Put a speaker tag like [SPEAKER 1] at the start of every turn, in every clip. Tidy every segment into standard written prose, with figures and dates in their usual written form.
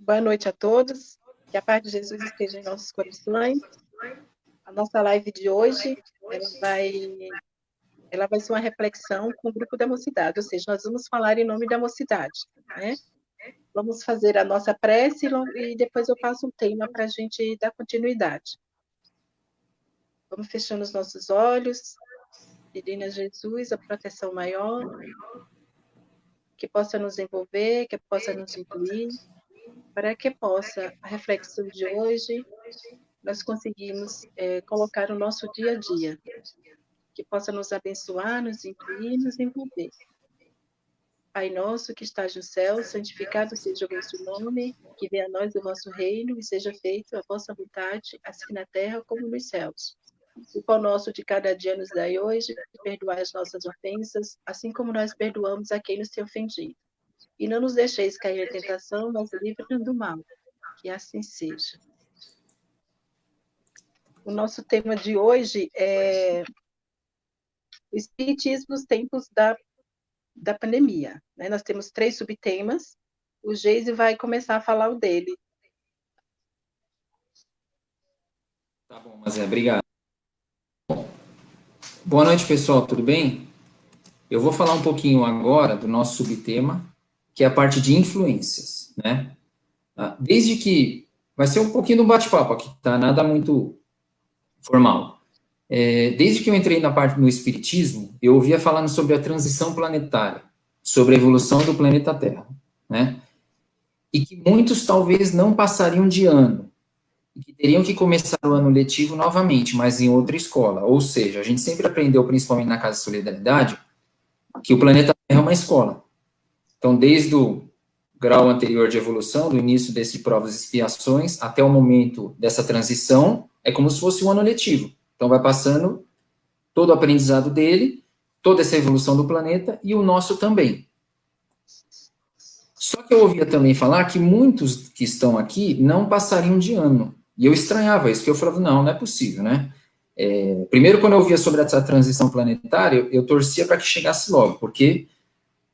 [SPEAKER 1] Boa noite a todos. Que a paz de Jesus esteja em nossos corações. A nossa live de hoje, ela vai ser uma reflexão com o grupo da mocidade, ou seja, nós vamos falar em nome da mocidade, né? Vamos fazer a nossa prece e depois eu passo um tema para a gente dar continuidade. Vamos fechando os nossos olhos, pedindo a Jesus a proteção maior, que possa nos envolver, que possa nos incluir, para que possa a reflexão de hoje nós conseguimos colocar o nosso dia a dia, que possa nos abençoar, nos incluir, nos envolver. Pai nosso que estás no céu, santificado seja o vosso nome, que venha a nós o vosso reino e seja feita a vossa vontade, assim na terra como nos céus. O pão nosso de cada dia nos dai hoje, perdoai as nossas ofensas, assim como nós perdoamos a quem nos tem ofendido. E não nos deixeis cair em tentação, mas livra-nos do mal. Que assim seja. O nosso tema de hoje é o Espiritismo nos tempos da pandemia. Né? Nós temos 3 subtemas. O Geise vai começar a falar o dele.
[SPEAKER 2] Tá bom, Mazé, obrigado. Boa noite, pessoal, tudo bem? Eu vou falar um pouquinho agora do nosso subtema, que é a parte de influências, né? Desde que... Vai ser um pouquinho do bate-papo aqui, tá? Nada muito formal. Desde que eu entrei na parte do espiritismo, eu ouvia falando sobre a transição planetária, sobre a evolução do planeta Terra, né? E que muitos talvez não passariam de ano, e que teriam que começar o ano letivo novamente, mas em outra escola. Ou seja, a gente sempre aprendeu, principalmente na Casa de Solidariedade, que o planeta Terra é uma escola. Então, desde o grau anterior de evolução, do início desse provas e expiações, até o momento dessa transição, é como se fosse um ano letivo. Então, vai passando todo o aprendizado dele, toda essa evolução do planeta, e o nosso também. Só que eu ouvia também falar que muitos que estão aqui não passariam de ano. E eu estranhava isso, porque eu falava, não é possível, né? Primeiro, quando eu ouvia sobre essa transição planetária, eu torcia para que chegasse logo, porque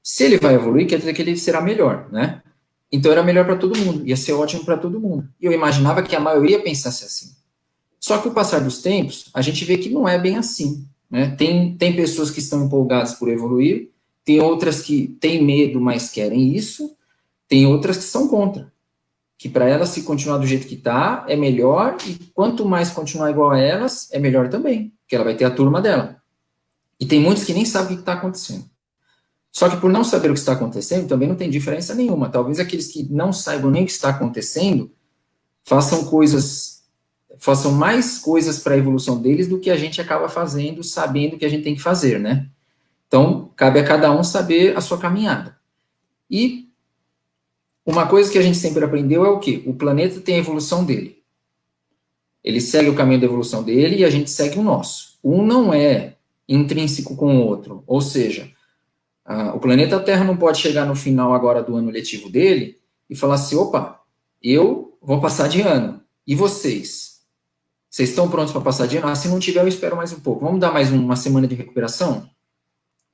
[SPEAKER 2] se ele vai evoluir, quer dizer que ele será melhor, né? Então era melhor para todo mundo, ia ser ótimo para todo mundo. E eu imaginava que a maioria pensasse assim. Só que com o passar dos tempos, a gente vê que não é bem assim, né? Tem pessoas que estão empolgadas por evoluir, tem outras que têm medo, mas querem isso, tem outras que são contra, que para elas, se continuar do jeito que está, é melhor, e quanto mais continuar igual a elas, é melhor também, porque ela vai ter a turma dela. E tem muitos que nem sabem o que está acontecendo. Só que por não saber o que está acontecendo, também não tem diferença nenhuma. Talvez aqueles que não saibam nem o que está acontecendo, façam mais coisas para a evolução deles do que a gente acaba fazendo, sabendo o que a gente tem que fazer, né? Então, cabe a cada um saber a sua caminhada. E uma coisa que a gente sempre aprendeu é o quê? O planeta tem a evolução dele. Ele segue o caminho da evolução dele e a gente segue o nosso. Um não é intrínseco com o outro. Ou seja, o planeta Terra não pode chegar no final agora do ano letivo dele e falar assim, opa, eu vou passar de ano. E vocês? Vocês estão prontos para passar de ano? Se não tiver, eu espero mais um pouco. Vamos dar mais uma semana de recuperação?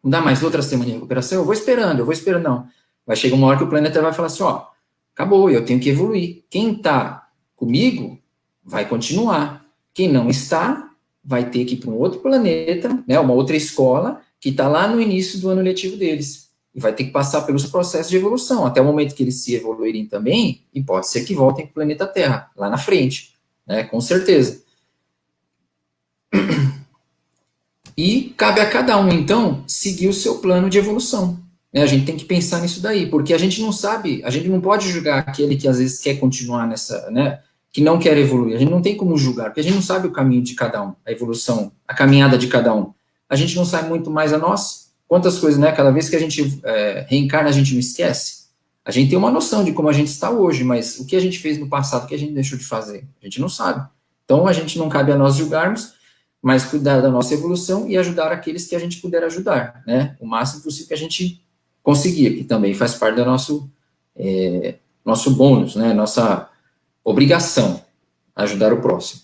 [SPEAKER 2] Vamos dar mais outra semana de recuperação? Eu vou esperando. Não. Vai chegar uma hora que o planeta vai falar assim, ó, acabou, eu tenho que evoluir. Quem está comigo vai continuar. Quem não está, vai ter que ir para um outro planeta, né, uma outra escola, que está lá no início do ano letivo deles. E vai ter que passar pelos processos de evolução, até o momento que eles se evoluírem também, e pode ser que voltem para o planeta Terra, lá na frente, né, com certeza. E cabe a cada um, então, seguir o seu plano de evolução. A gente tem que pensar nisso daí, porque a gente não sabe, a gente não pode julgar aquele que às vezes quer continuar nessa, né, que não quer evoluir. A gente não tem como julgar, porque a gente não sabe o caminho de cada um, a evolução, a caminhada de cada um. A gente não sabe muito mais a nós. Quantas coisas, né? Cada vez que a gente reencarna, a gente não esquece. A gente tem uma noção de como a gente está hoje, mas o que a gente fez no passado, o que a gente deixou de fazer? A gente não sabe. Então, a gente não cabe a nós julgarmos, mas cuidar da nossa evolução e ajudar aqueles que a gente puder ajudar, né? O máximo possível que a gente conseguir, que também faz parte do nosso bônus, né? Nossa obrigação, ajudar o próximo.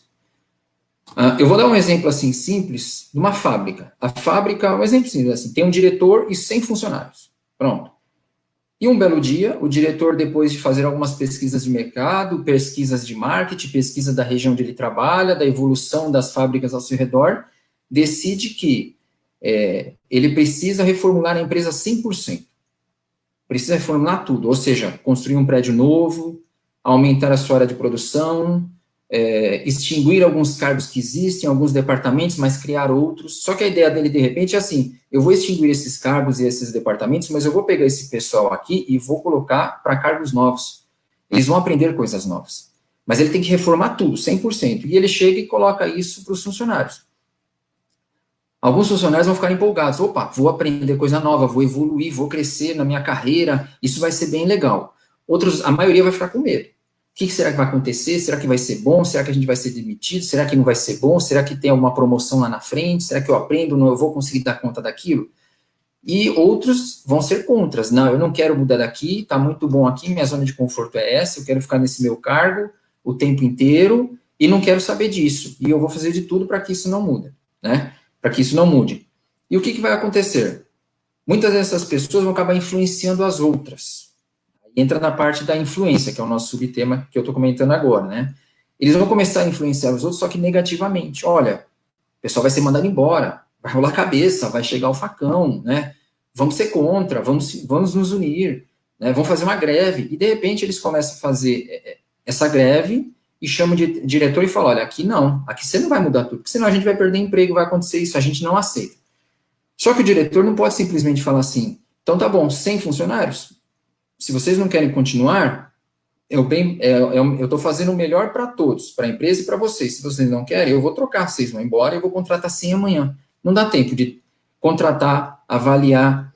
[SPEAKER 2] Eu vou dar um exemplo assim simples de uma fábrica. A fábrica, um exemplo simples assim, tem um diretor e 100 funcionários. Pronto. E um belo dia, o diretor, depois de fazer algumas pesquisas de mercado, pesquisas de marketing, pesquisa da região onde ele trabalha, da evolução das fábricas ao seu redor, decide que ele precisa reformular a empresa 100%. Precisa reformular tudo, ou seja, construir um prédio novo, aumentar a sua área de produção, extinguir alguns cargos que existem, alguns departamentos, mas criar outros. Só que a ideia dele, de repente, é assim, eu vou extinguir esses cargos e esses departamentos, mas eu vou pegar esse pessoal aqui e vou colocar para cargos novos. Eles vão aprender coisas novas. Mas ele tem que reformar tudo, 100%. E ele chega e coloca isso para os funcionários. Alguns funcionários vão ficar empolgados. Opa, vou aprender coisa nova, vou evoluir, vou crescer na minha carreira, isso vai ser bem legal. Outros, a maioria vai ficar com medo. O que será que vai acontecer? Será que vai ser bom? Será que a gente vai ser demitido? Será que não vai ser bom? Será que tem alguma promoção lá na frente? Será que eu aprendo? Não, eu vou conseguir dar conta daquilo? E outros vão ser contras. Não, eu não quero mudar daqui, está muito bom aqui, minha zona de conforto é essa, eu quero ficar nesse meu cargo o tempo inteiro e não quero saber disso. E eu vou fazer de tudo para que isso não mude, né? Para que isso não mude. E o que vai acontecer? Muitas dessas pessoas vão acabar influenciando as outras. Entra na parte da influência, que é o nosso subtema que eu estou comentando agora, né? Eles vão começar a influenciar os outros, só que negativamente. Olha, o pessoal vai ser mandado embora, vai rolar a cabeça, vai chegar o facão, né? Vamos ser contra, vamos nos unir, né? Vamos fazer uma greve. E, de repente, eles começam a fazer essa greve e chamam de diretor e falam, olha, aqui não, aqui você não vai mudar tudo, porque senão a gente vai perder emprego, vai acontecer isso, a gente não aceita. Só que o diretor não pode simplesmente falar assim, então tá bom, 100 funcionários, se vocês não querem continuar, eu estou fazendo o melhor para todos, para a empresa e para vocês. Se vocês não querem, eu vou trocar, vocês vão embora, eu vou contratar 100 amanhã. Não dá tempo de contratar, avaliar,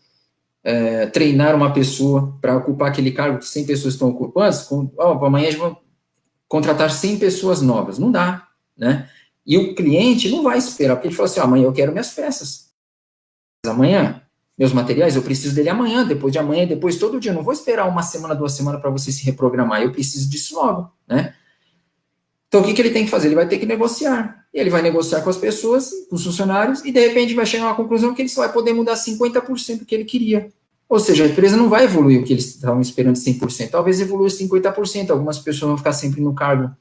[SPEAKER 2] treinar uma pessoa para ocupar aquele cargo que 100 pessoas estão ocupando. Amanhã a gente vai contratar 100 pessoas novas. Não dá, né? E o cliente não vai esperar, porque ele fala assim, amanhã eu quero minhas peças. Amanhã, meus materiais, eu preciso dele amanhã, depois de amanhã, depois todo dia. Eu não vou esperar uma semana, 2 semanas para você se reprogramar. Eu preciso disso logo, né? Então, o que ele tem que fazer? Ele vai ter que negociar. Ele vai negociar com as pessoas, com os funcionários, e de repente vai chegar a uma conclusão que ele só vai poder mudar 50% do que ele queria. Ou seja, a empresa não vai evoluir o que eles estavam esperando 100%. Talvez evolua 50%. Algumas pessoas vão ficar sempre no cargo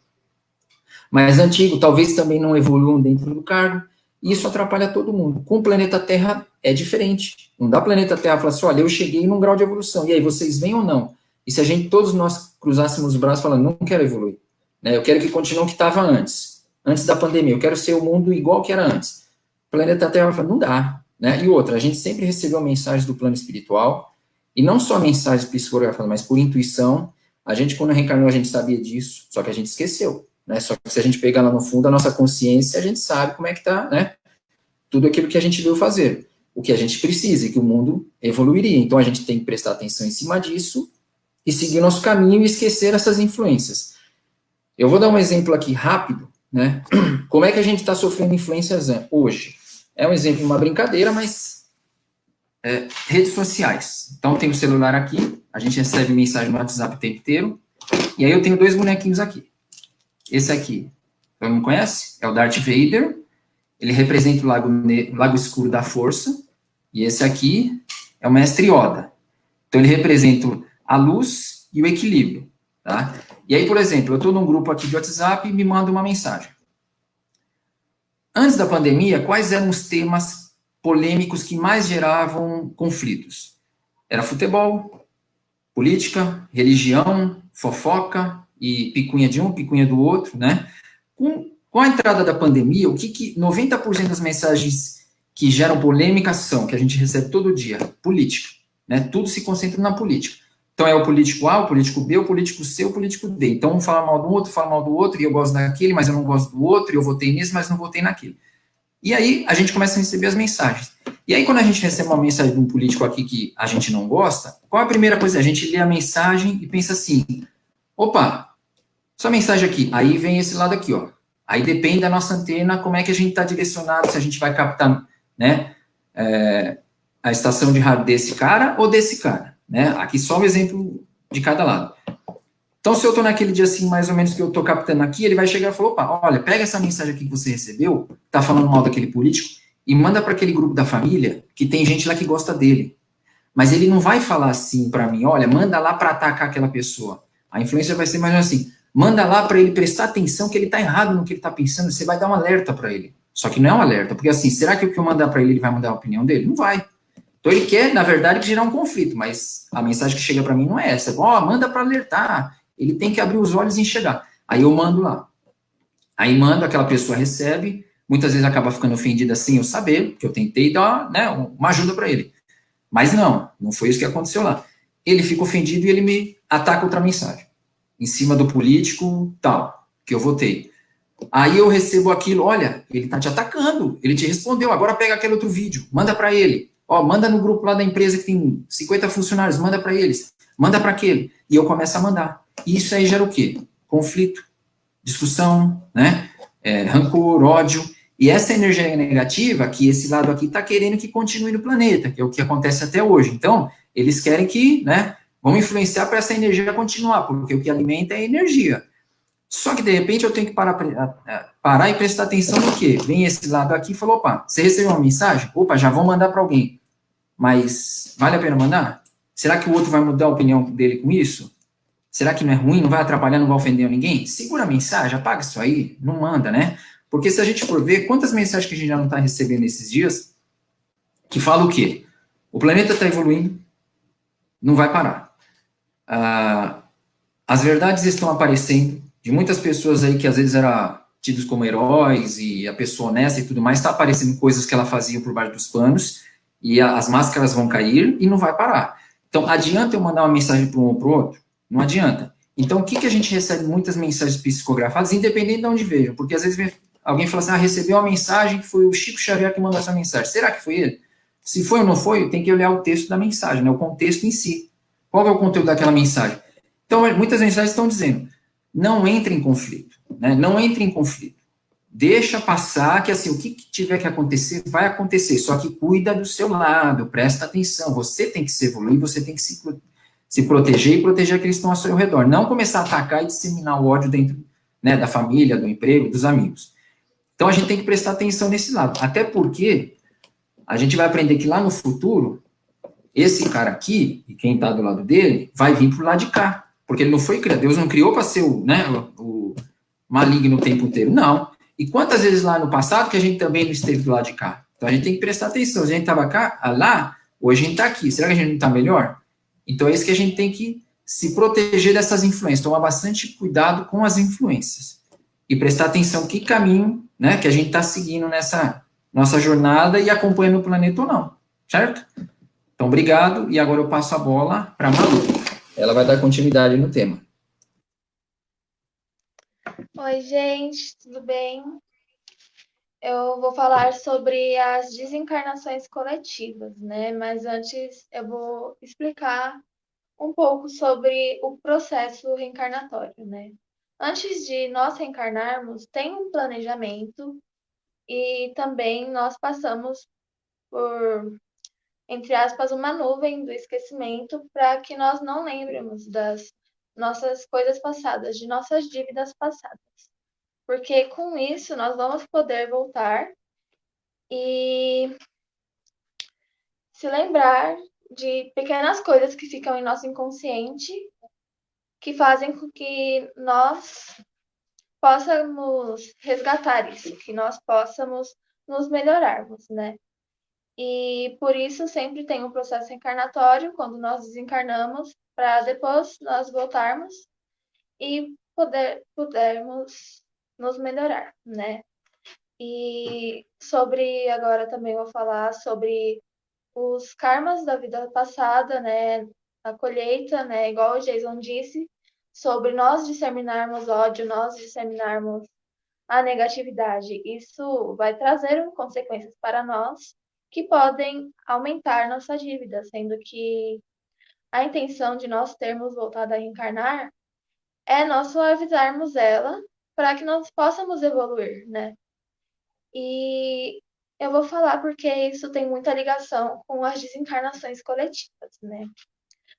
[SPEAKER 2] mais antigo, talvez também não evoluam dentro do cargo. E isso atrapalha todo mundo. Com o planeta Terra é diferente. Não dá planeta Terra falar assim, olha, eu cheguei num grau de evolução, e aí, vocês vêm ou não? E se todos nós cruzássemos os braços falando, não quero evoluir, né? Eu quero que continue o que estava antes da pandemia, eu quero ser o mundo igual que era antes. O planeta Terra fala, não dá, né? E outra, a gente sempre recebeu mensagens do plano espiritual, e não só mensagens psicográficas, mas por intuição. A gente, quando reencarnou, a gente sabia disso, só que a gente esqueceu. Né? Só que se a gente pegar lá no fundo a nossa consciência, a gente sabe como é que está, né? Tudo aquilo que a gente veio fazer, o que a gente precisa e que o mundo evoluiria. Então a gente tem que prestar atenção em cima disso e seguir o nosso caminho e esquecer essas influências. Eu vou dar um exemplo aqui rápido, né? Como é que a gente está sofrendo influências hoje? É um exemplo, uma brincadeira, mas redes sociais. Então tem o celular aqui, a gente recebe mensagem no WhatsApp o tempo inteiro, e aí eu tenho 2 bonequinhos aqui. Esse aqui, todo mundo conhece? É o Darth Vader. Ele representa o lago escuro da força. E esse aqui é o Mestre Yoda. Então, ele representa a luz e o equilíbrio. Tá? E aí, por exemplo, eu estou num grupo aqui de WhatsApp e me manda uma mensagem. Antes da pandemia, quais eram os temas polêmicos que mais geravam conflitos? Era futebol, política, religião, fofoca, e picuinha de um, picuinha do outro, né? Com a entrada da pandemia, o que 90% das mensagens que geram polêmica são, que a gente recebe todo dia? Política, né? Tudo se concentra na política. Então, é o político A, o político B, o político C, o político D. Então, um fala mal do outro, e eu gosto daquele, mas eu não gosto do outro, e eu votei nisso, mas não votei naquele. E aí, a gente começa a receber as mensagens. E aí, quando a gente recebe uma mensagem de um político aqui que a gente não gosta, qual é a primeira coisa? A gente lê a mensagem e pensa assim, opa, só mensagem aqui, aí vem esse lado aqui, ó. Aí depende da nossa antena, como é que a gente está direcionado, se a gente vai captar, né, a estação de rádio desse cara ou desse cara, né? Aqui só um exemplo de cada lado. Então, se eu estou naquele dia assim, mais ou menos que eu estou captando aqui, ele vai chegar e falar, opa, olha, pega essa mensagem aqui que você recebeu, tá falando mal daquele político, e manda para aquele grupo da família, que tem gente lá que gosta dele. Mas ele não vai falar assim para mim, olha, manda lá para atacar aquela pessoa. A influência vai ser mais assim, manda lá para ele prestar atenção que ele está errado no que ele está pensando, você vai dar um alerta para ele. Só que não é um alerta, porque assim, será que o que eu mandar para ele, ele vai mudar a opinião dele? Não vai. Então ele quer, na verdade, gerar um conflito, mas a mensagem que chega para mim não é essa. Ó, manda para alertar. Ele tem que abrir os olhos e enxergar. Aí eu mando lá. Aí mando, aquela pessoa recebe, muitas vezes acaba ficando ofendida sem eu saber, que eu tentei dar, né, uma ajuda para ele. Mas não foi isso que aconteceu lá. Ele fica ofendido e ele me ataca outra mensagem, em cima do político tal, que eu votei. Aí eu recebo aquilo, olha, ele tá te atacando, ele te respondeu, agora pega aquele outro vídeo, manda para ele. Ó, manda no grupo lá da empresa que tem 50 funcionários, manda para eles, manda para aquele. E eu começo a mandar. E isso aí gera o quê? Conflito, discussão, né? Rancor, ódio. E essa energia negativa, que esse lado aqui está querendo que continue no planeta, que é o que acontece até hoje. Então, eles querem que, né, vão influenciar para essa energia continuar, porque o que alimenta é energia. Só que, de repente, eu tenho que parar e prestar atenção no quê? Vem esse lado aqui e falou, opa, você recebeu uma mensagem? Opa, já vou mandar para alguém. Mas vale a pena mandar? Será que o outro vai mudar a opinião dele com isso? Será que não é ruim? Não vai atrapalhar, não vai ofender ninguém? Segura a mensagem, apaga isso aí, não manda, né? Porque se a gente for ver quantas mensagens que a gente já não está recebendo esses dias, que fala o quê? O planeta está evoluindo, não vai parar. As verdades estão aparecendo, de muitas pessoas aí que às vezes eram tidos como heróis e a pessoa honesta e tudo mais, está aparecendo coisas que ela fazia por baixo dos panos, e as máscaras vão cair e não vai parar. Então, adianta eu mandar uma mensagem para um ou para o outro? Não adianta. Então, o que, que a gente recebe muitas mensagens psicografadas, independente de onde vejam, porque às vezes alguém fala assim, recebeu uma mensagem que foi o Chico Xavier que mandou essa mensagem. Será que foi ele? Se foi ou não foi, tem que olhar o texto da mensagem, né, o contexto em si. Qual é o conteúdo daquela mensagem? Então, muitas mensagens estão dizendo, não entre em conflito, né, não entre em conflito. Deixa passar, que assim, o que tiver que acontecer, vai acontecer, só que cuida do seu lado, presta atenção, você tem que se evoluir, você tem que se proteger e proteger aqueles que estão ao seu redor, não começar a atacar e disseminar o ódio dentro, né, da família, do emprego, dos amigos. Então a gente tem que prestar atenção nesse lado, até porque a gente vai aprender que lá no futuro, esse cara aqui, e quem está do lado dele, vai vir pro lado de cá, porque ele não foi criado, Deus não criou para ser o maligno o tempo inteiro, não. E quantas vezes lá no passado que a gente também não esteve do lado de cá? Então a gente tem que prestar atenção. Se a gente estava cá, lá, hoje a gente está aqui. Será que a gente não está melhor? Então é isso que a gente tem que se proteger dessas influências, tomar bastante cuidado com as influências. E prestar atenção que caminho, né, que a gente está seguindo nessa nossa jornada e acompanhando o planeta ou não. Certo? Então, obrigado. E agora eu passo a bola para a Malu. Ela vai dar continuidade no tema.
[SPEAKER 3] Oi, gente, tudo bem? Eu vou falar sobre as desencarnações coletivas, né? Mas antes eu vou explicar um pouco sobre o processo reencarnatório, né? Antes de nós reencarnarmos, tem um planejamento e também nós passamos por, entre aspas, uma nuvem do esquecimento para que nós não lembremos das nossas coisas passadas, de nossas dívidas passadas. Porque com isso nós vamos poder voltar e se lembrar de pequenas coisas que ficam em nosso inconsciente, que fazem com que nós possamos resgatar isso, que nós possamos nos melhorarmos, né? E por isso sempre tem um processo reencarnatório, quando nós desencarnamos, para depois nós voltarmos e pudermos nos melhorar, né? E sobre, agora também vou falar sobre os karmas da vida passada, né? A colheita, né? Igual o Jason disse, sobre nós disseminarmos ódio, nós disseminarmos a negatividade. Isso vai trazer consequências para nós que podem aumentar nossa dívida, sendo que a intenção de nós termos voltado a reencarnar é nós suavizarmos ela para que nós possamos evoluir, né? E eu vou falar porque isso tem muita ligação com as desencarnações coletivas, né?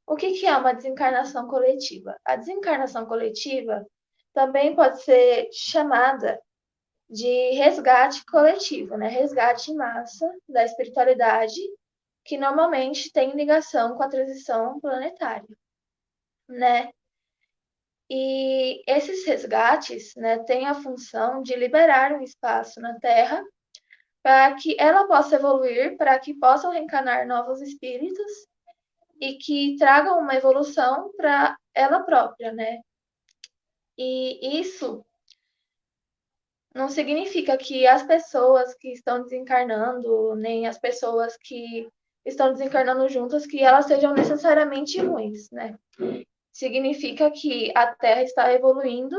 [SPEAKER 3] O que é uma desencarnação coletiva? A desencarnação coletiva também pode ser chamada de resgate coletivo, né? Resgate em massa da espiritualidade que normalmente tem ligação com a transição planetária, né? E esses resgates, né, têm a função de liberar um espaço na Terra para que ela possa evoluir, para que possam reencarnar novos espíritos e que tragam uma evolução para ela própria, né? E isso não significa que as pessoas que estão desencarnando, nem as pessoas que estão desencarnando juntas, que elas sejam necessariamente ruins, né? Significa que a Terra está evoluindo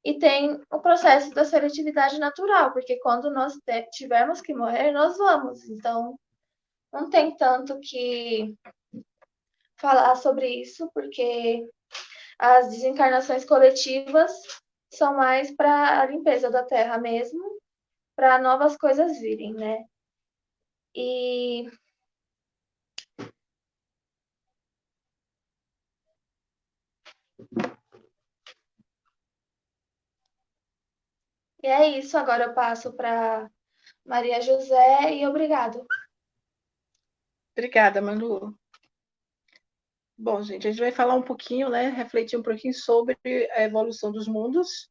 [SPEAKER 3] e tem o processo da seletividade natural, porque quando nós tivermos que morrer, nós vamos. Então, não tem tanto que falar sobre isso, porque as desencarnações coletivas são mais para a limpeza da Terra mesmo, para novas coisas virem, né? E é isso. Agora eu passo para Maria José e obrigado.
[SPEAKER 1] Obrigada, Manu. Bom, gente, a gente vai falar um pouquinho, né, refletir um pouquinho sobre a evolução dos mundos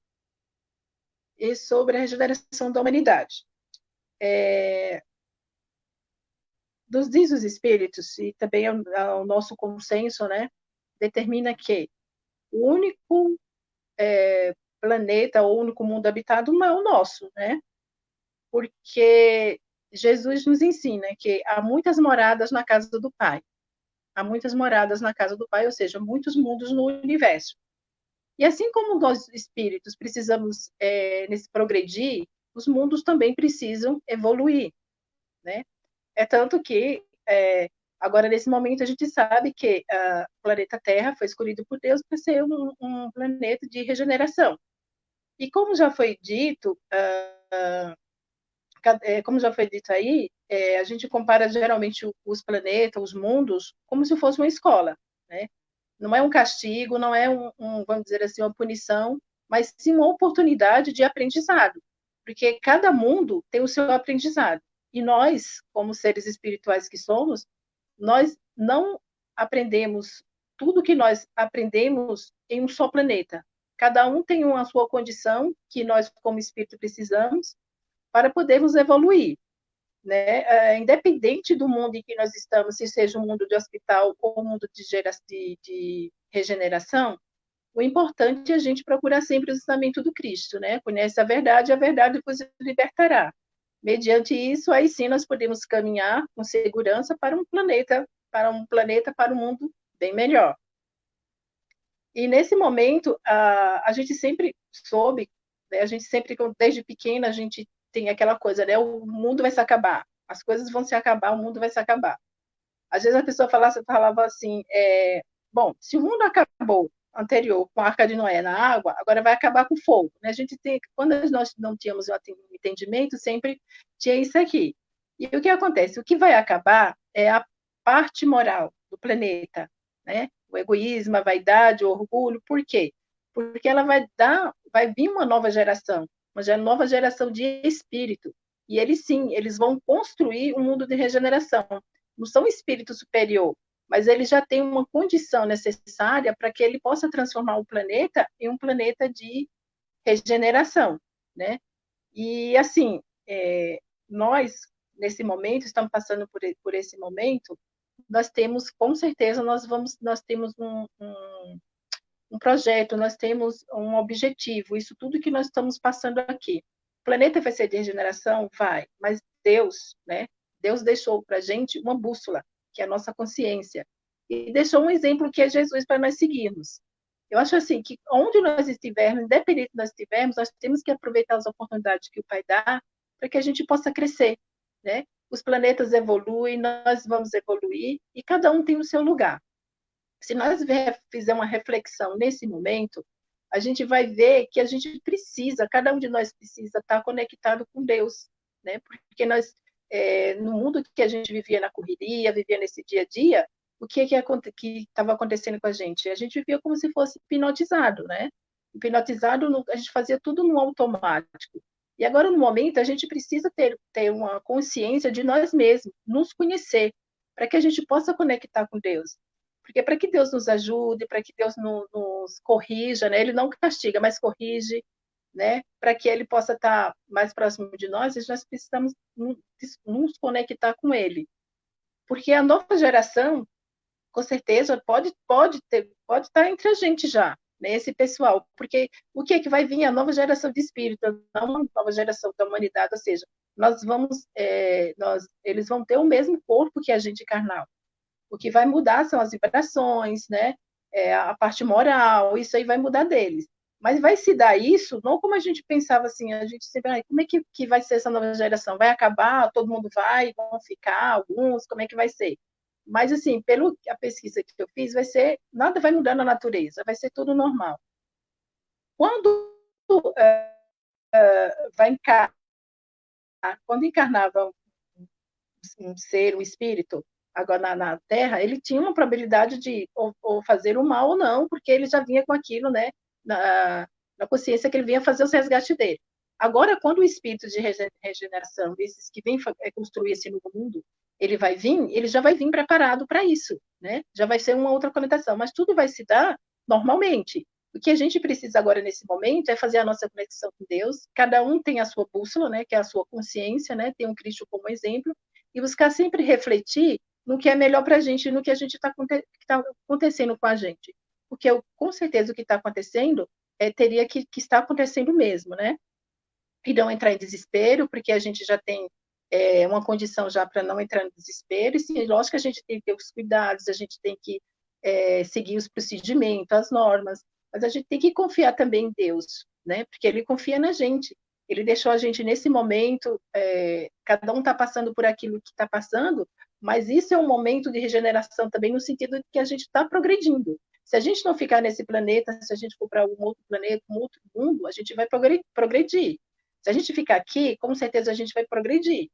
[SPEAKER 1] e sobre a regeneração da humanidade. Diz os espíritos, e também o nosso consenso, né, determina que o único planeta, ou o único mundo habitado não é o nosso, né? Porque Jesus nos ensina que há muitas moradas na casa do Pai. Há muitas moradas na casa do Pai, ou seja, muitos mundos no universo. E assim como nós, espíritos, precisamos nesse progredir, os mundos também precisam evoluir, né? É tanto que, agora, nesse momento, a gente sabe que o planeta Terra foi escolhido por Deus para ser um planeta de regeneração. E como já foi dito, como já foi dito aí, a gente compara geralmente os planetas, os mundos, como se fosse uma escola, né? Não é um castigo, não é vamos dizer assim, uma punição, mas sim uma oportunidade de aprendizado, porque cada mundo tem o seu aprendizado. E nós, como seres espirituais que somos, nós não aprendemos tudo que nós aprendemos em um só planeta. Cada um tem uma sua condição que nós, como espírito, precisamos para podermos evoluir, né? Independente do mundo em que nós estamos, se seja um mundo de hospital ou um mundo de regeneração, o importante é a gente procurar sempre o ensinamento do Cristo, né? Conhece a verdade vos libertará. Mediante isso, aí sim nós podemos caminhar com segurança para um planeta, para um mundo bem melhor. E nesse momento, a gente sempre soube, né? A gente sempre, desde pequena, a gente tem aquela coisa, né? O mundo vai se acabar, as coisas vão se acabar, o mundo vai se acabar. Às vezes a pessoa falava assim, bom, se o mundo acabou anterior com a Arca de Noé na água, agora vai acabar com o fogo, né? A gente tem, quando nós não tínhamos um entendimento, sempre tinha isso aqui. E o que acontece? O que vai acabar é a parte moral do planeta, né? O egoísmo, a vaidade, o orgulho. Por quê? Porque ela vai vir uma nova geração, nova geração de espírito. E eles sim, eles vão construir um mundo de regeneração. Não são espírito superior, mas ele já tem uma condição necessária para que ele possa transformar o planeta em um planeta de regeneração, né? E assim, nós nesse momento estamos passando por esse momento. Nós temos, com certeza, nós temos um projeto, nós temos um objetivo. Isso tudo que nós estamos passando aqui. O planeta vai ser de regeneração? Vai, mas Deus, né? Deus deixou para a gente uma bússola, que é a nossa consciência, e deixou um exemplo que é Jesus para nós seguirmos. Eu acho assim que onde nós estivermos, independente de nós estivermos, nós temos que aproveitar as oportunidades que o Pai dá para que a gente possa crescer, né? Os planetas evoluem, nós vamos evoluir e cada um tem o seu lugar. Se nós fizer uma reflexão nesse momento, a gente vai ver que a gente precisa, cada um de nós precisa estar conectado com Deus, né? Porque nós, no mundo que a gente vivia na correria, vivia nesse dia a dia, o que estava acontecendo com a gente? A gente vivia como se fosse hipnotizado, né? Hipnotizado, a gente fazia tudo no automático. E agora, no momento, a gente precisa ter uma consciência de nós mesmos, nos conhecer. para que a gente possa conectar com Deus. Porque para que Deus nos ajude, para que Deus nos corrija, né? Ele não castiga, mas corrige, né? Para que Ele possa estar mais próximo de nós, nós precisamos nos conectar com Ele. Porque a nova geração, com certeza, pode estar entre a gente já, né? Esse pessoal. Porque o que é que vai vir? A nova geração de espírito, não a nova geração da humanidade, ou seja, eles vão ter o mesmo corpo que a gente carnal. O que vai mudar são as vibrações, né? A parte moral, isso aí vai mudar deles. Mas vai se dar isso, não como a gente pensava assim, a gente sempre, como é que vai ser essa nova geração? Vai acabar, todo mundo vai, vão ficar alguns, como é que vai ser? Mas, assim, pelo a pesquisa que eu fiz, nada vai mudar na natureza, vai ser tudo normal. Quando vai encarnar, quando encarnava um ser, um espírito, agora na Terra, ele tinha uma probabilidade de ou fazer o mal ou não, porque ele já vinha com aquilo, né, na consciência que ele vinha fazer os resgates dele. Agora, quando o espírito de regeneração, esses que vêm construir esse novo mundo, ele já vai vir preparado para isso, né? Já vai ser uma outra conexão, mas tudo vai se dar normalmente. O que a gente precisa agora nesse momento é fazer a nossa conexão com Deus. Cada um tem a sua bússola, né, que é a sua consciência, né? Tem um Cristo como exemplo e buscar sempre refletir no que é melhor para a gente, no que a gente está acontecendo com a gente. Porque com certeza o que está acontecendo teria que estar acontecendo mesmo, né? E não entrar em desespero, porque a gente já tem uma condição já para não entrar em desespero. E sim, lógico que a gente tem que ter os cuidados, a gente tem que seguir os procedimentos, as normas, mas a gente tem que confiar também em Deus, né? Porque Ele confia na gente. Ele deixou a gente nesse momento, cada um está passando por aquilo que está passando, mas isso é um momento de regeneração também, no sentido de que a gente está progredindo. Se a gente não ficar nesse planeta, se a gente for para um outro planeta, um outro mundo, a gente vai progredir. Se a gente ficar aqui, com certeza a gente vai progredir.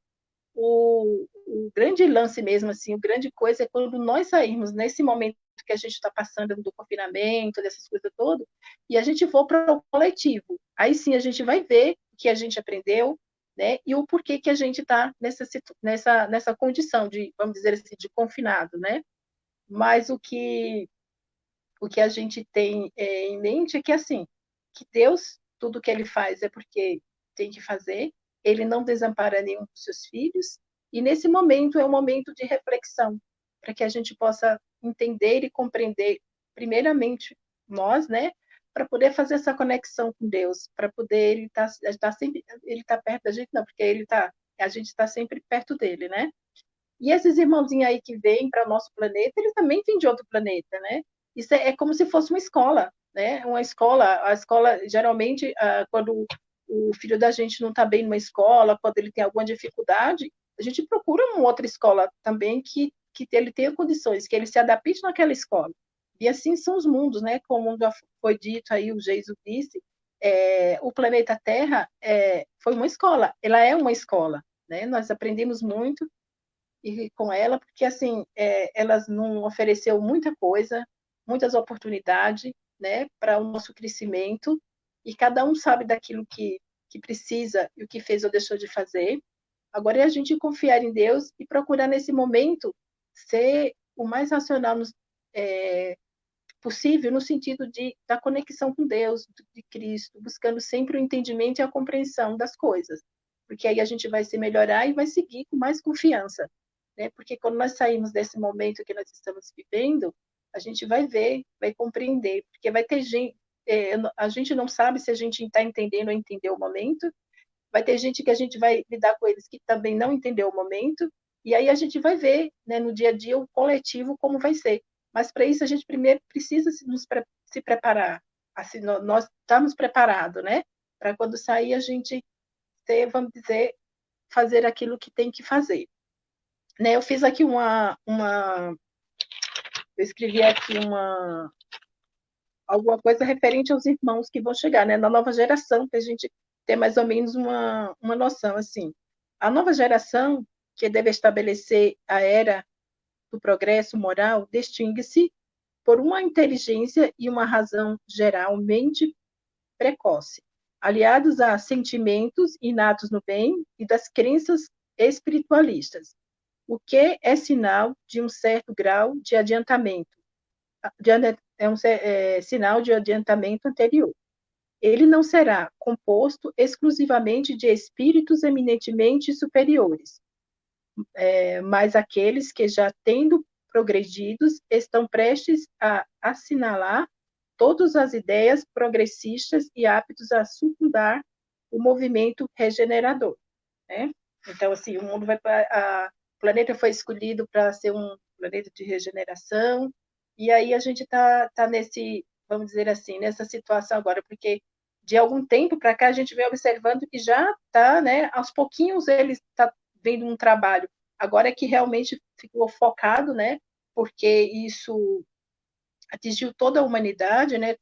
[SPEAKER 1] O grande lance mesmo, assim, o grande coisa é quando nós sairmos nesse momento que a gente está passando do confinamento, dessas coisas todas, e a gente for para o coletivo. Aí sim a gente vai ver o que a gente aprendeu, né, e o porquê que a gente está nessa condição de, vamos dizer assim, de confinado, né? Mas o que a gente tem em mente é que, assim, que Deus, tudo que Ele faz é porque tem que fazer, Ele não desampara nenhum dos seus filhos, e nesse momento é um momento de reflexão, para que a gente possa entender e compreender, primeiramente, nós, né, para poder fazer essa conexão com Deus, para poder ele tá perto da gente, não, porque a gente está sempre perto dele, né? E esses irmãozinhos aí que vêm para o nosso planeta, eles também vêm de outro planeta, né? Isso é como se fosse uma escola, né? Uma escola, a escola, geralmente, quando o filho da gente não está bem numa escola, quando ele tem alguma dificuldade, a gente procura uma outra escola também que ele tenha condições, que ele se adapte naquela escola. E assim são os mundos, né? Como já foi dito aí, o Jesus disse, o planeta Terra foi uma escola, ela é uma escola, né? Nós aprendemos muito e com ela, porque assim, elas não ofereceu muita coisa, muitas oportunidades, né, para o nosso crescimento, e cada um sabe daquilo que precisa e o que fez ou deixou de fazer. Agora é a gente confiar em Deus e procurar nesse momento ser o mais racional possível no sentido da conexão com Deus, de Cristo, buscando sempre o entendimento e a compreensão das coisas, porque aí a gente vai se melhorar e vai seguir com mais confiança, né? Porque quando nós saímos desse momento que nós estamos vivendo, a gente vai ver, vai compreender, porque vai ter gente, a gente não sabe se a gente está entendendo ou entendeu o momento, vai ter gente que a gente vai lidar com eles que também não entendeu o momento, e aí a gente vai ver, né, no dia a dia o coletivo como vai ser. Mas para isso a gente primeiro precisa se preparar. Assim, nós estamos preparados, né? Para quando sair a gente ter, vamos dizer, fazer aquilo que tem que fazer. Né? Eu fiz aqui eu escrevi aqui alguma coisa referente aos irmãos que vão chegar, né? Na nova geração, para a gente ter mais ou menos uma noção, assim. A nova geração, que deve estabelecer a era do progresso moral, distingue-se por uma inteligência e uma razão geralmente precoce, aliados a sentimentos inatos no bem e das crenças espiritualistas. o que é sinal de um certo grau de adiantamento, sinal de adiantamento anterior. Ele não será composto exclusivamente de espíritos eminentemente superiores, mas aqueles que, já tendo progredidos, estão prestes a assinalar todas as ideias progressistas e aptos a secundar o movimento regenerador, né? Então, assim, o planeta foi escolhido para ser um planeta de regeneração, e aí a gente tá nesse, vamos dizer assim, nessa situação agora, porque de algum tempo para cá a gente vem observando que já está, né, aos pouquinhos ele está vendo um trabalho. Agora é que realmente ficou focado, né, porque isso atingiu toda a humanidade, né,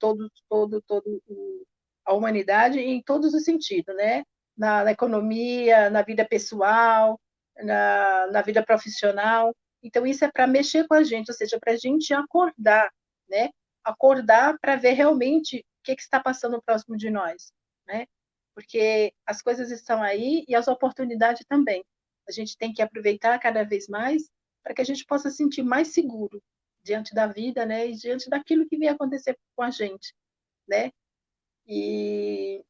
[SPEAKER 1] a humanidade em todos os sentidos, né, na economia, na vida pessoal, na vida profissional. Então, isso é para mexer com a gente, ou seja, para a gente acordar, né, acordar para ver realmente o que está passando próximo de nós, né, porque as coisas estão aí e as oportunidades também. A gente tem que aproveitar cada vez mais para que a gente possa se sentir mais seguro diante da vida, né, e diante daquilo que vem acontecer com a gente, né? E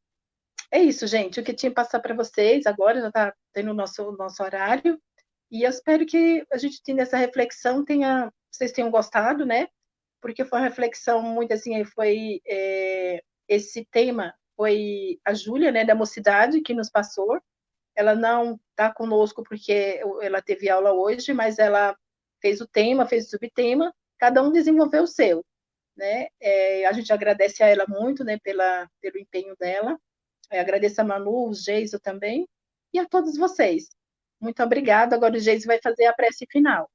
[SPEAKER 1] é isso, gente. O que tinha que passar para vocês agora já está tendo o nosso horário. E eu espero que a gente tenha essa reflexão, vocês tenham gostado, né? Porque foi uma reflexão muito assim, esse tema foi a Júlia, né, da Mocidade, que nos passou. Ela não está conosco porque ela teve aula hoje, mas ela fez o tema, fez o subtema, cada um desenvolveu o seu, né? A gente agradece a ela muito, né, pelo empenho dela. Agradeço a Manu, o Geiso também, e a todos vocês. Muito obrigada. Agora o Geiso vai fazer a prece final.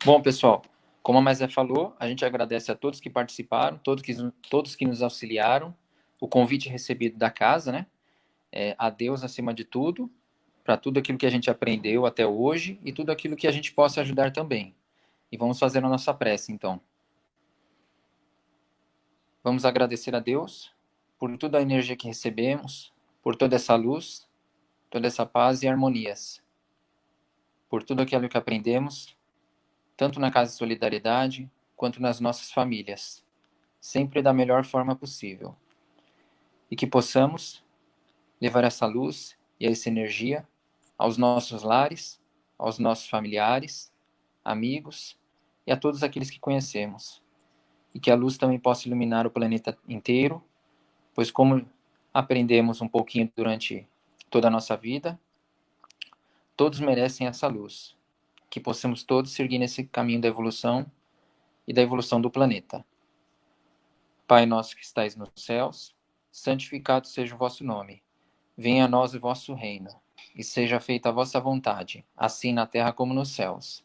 [SPEAKER 2] Bom, pessoal, como a Maisé falou, a gente agradece a todos que participaram, todos que nos auxiliaram, o convite recebido da casa, né? A Deus acima de tudo, para tudo aquilo que a gente aprendeu até hoje e tudo aquilo que a gente possa ajudar também. E vamos fazer a nossa prece, então. Vamos agradecer a Deus por toda a energia que recebemos, por toda essa luz, toda essa paz e harmonias, por tudo aquilo que aprendemos, tanto na Casa de Solidariedade quanto nas nossas famílias, sempre da melhor forma possível. E que possamos levar essa luz e essa energia aos nossos lares, aos nossos familiares, amigos e a todos aqueles que conhecemos. E que a luz também possa iluminar o planeta inteiro, pois como aprendemos um pouquinho durante toda a nossa vida, todos merecem essa luz. Que possamos todos seguir nesse caminho da evolução e da evolução do planeta. Pai nosso que estais nos céus, santificado seja o vosso nome. Venha a nós o vosso reino, e seja feita a vossa vontade, assim na terra como nos céus.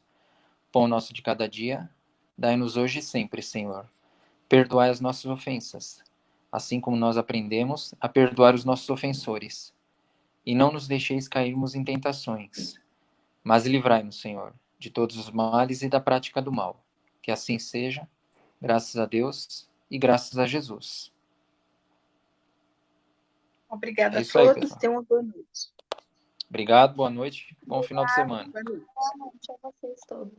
[SPEAKER 2] Pão nosso de cada dia, dai-nos hoje e sempre, Senhor. Perdoai as nossas ofensas, assim como nós aprendemos a perdoar os nossos ofensores. E não nos deixeis cairmos em tentações, mas livrai-nos, Senhor, de todos os males e da prática do mal. Que assim seja, graças a Deus e graças a Jesus.
[SPEAKER 1] Obrigada
[SPEAKER 2] É
[SPEAKER 1] a
[SPEAKER 2] isso aí,
[SPEAKER 1] todos.
[SPEAKER 2] pessoal.
[SPEAKER 1] Tenham uma boa noite.
[SPEAKER 2] Obrigado, boa noite, bom final de
[SPEAKER 3] Obrigada.
[SPEAKER 2] semana.
[SPEAKER 1] Boa noite.
[SPEAKER 3] Boa noite a vocês todos.